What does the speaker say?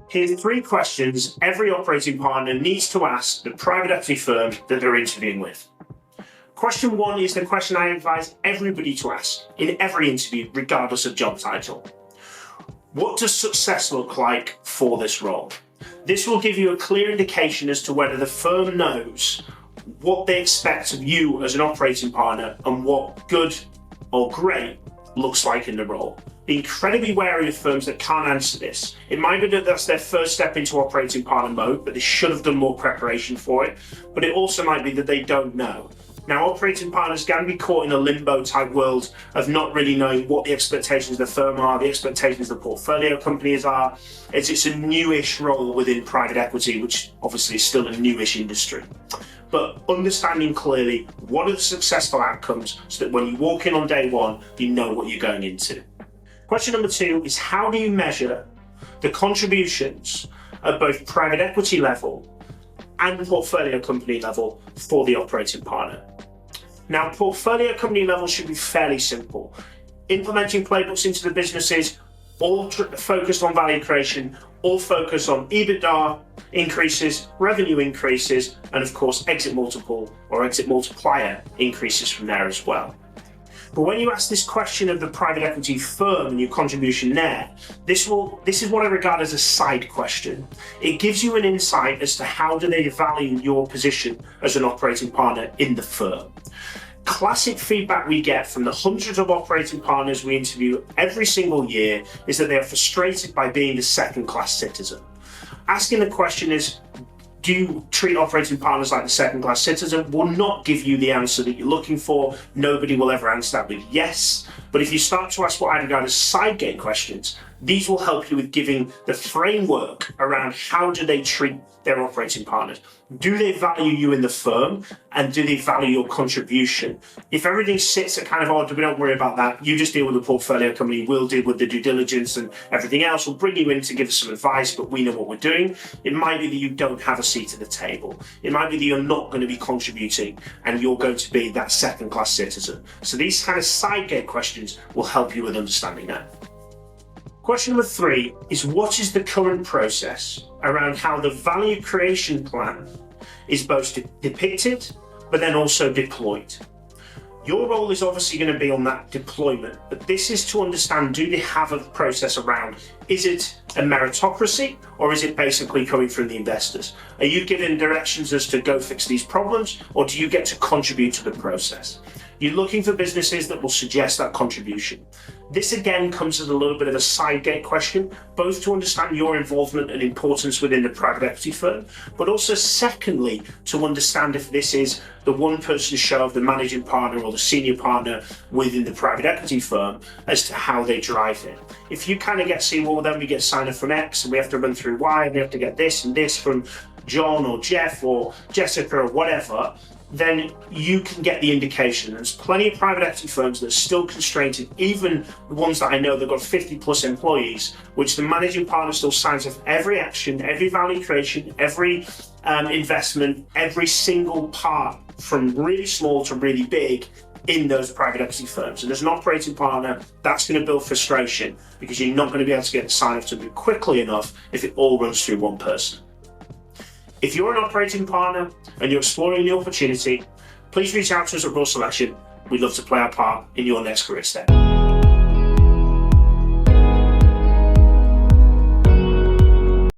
Here's 3 questions every operating partner needs to ask the private equity firm that they're interviewing with. Question 1 is the question I advise everybody to ask in every interview, regardless of job title. What does success look like for this role? This will give you a clear indication as to whether the firm knows what they expect of you as an operating partner and what good or great looks like in the role. Be incredibly wary of firms that can't answer this. It might be that that's their first step into operating partner mode, but they should have done more preparation for it. But it also might be that they don't know. Now, operating partners can be caught in a limbo type world of not really knowing what the expectations of the firm are, the expectations of the portfolio companies are. It's a newish role within private equity, which obviously is still a newish industry. But understanding clearly what are the successful outcomes so that when you walk in on day one, you know what you're going into. Question number 2 is how do you measure the contributions at both private equity level and portfolio company level for the operating partner? Now, portfolio company level should be fairly simple. Implementing playbooks into the businesses, all focused on value creation, all focused on EBITDA increases, revenue increases, and of course exit multiple or exit multiplier increases from there as well. But when you ask this question of the private equity firm and your contribution there, this is what I regard as a side question. It gives you an insight as to how do they value your position as an operating partner in the firm. Classic feedback we get from the hundreds of operating partners we interview every single year is that they are frustrated by being a second-class citizen. Asking the question is, do you treat operating partners like the second-class citizen will not give you the answer that you're looking for. Nobody will ever answer that with yes. But if you start to ask what I regard as side gate questions, these will help you with giving the framework around how do they treat their operating partners. Do they value you in the firm and do they value your contribution? If everything sits at kind of, oh, we don't worry about that, you just deal with the portfolio company, we'll deal with the due diligence and everything else, we'll bring you in to give us some advice, but we know what we're doing. It might be that you don't have a seat at the table. It might be that you're not going to be contributing and you're going to be that second-class citizen. So these kind of side gate questions will help you with understanding that. Question number 3 is what is the current process around how the value creation plan is both depicted but then also deployed? Your role is obviously going to be on that deployment, but this is to understand, do they have a process around, is it a meritocracy or is it basically coming from the investors? Are you given directions as to go fix these problems or do you get to contribute to the process? You're looking for businesses that will suggest that contribution. This again comes as a little bit of a side gate question, both to understand your involvement and importance within the private equity firm, but also secondly, to understand if this is the one-person show of the managing partner or the senior partner within the private equity firm as to how they drive it. If you kind of get seen, well, then we get signed up from X and we have to run through Y and we have to get this and this from John or Jeff or Jessica or whatever, then you can get the indication. There's plenty of private equity firms that are still constrained, even the ones that I know that got 50 plus employees, which the managing partner still signs off every action, every value creation, every investment, every single part from really small to really big in those private equity firms. And as an operating partner, that's going to build frustration because you're not going to be able to get the sign off to move quickly enough if it all runs through one person. If you're an operating partner and you're exploring the opportunity, please reach out to us at Raw Selection. We'd love to play our part in your next career step.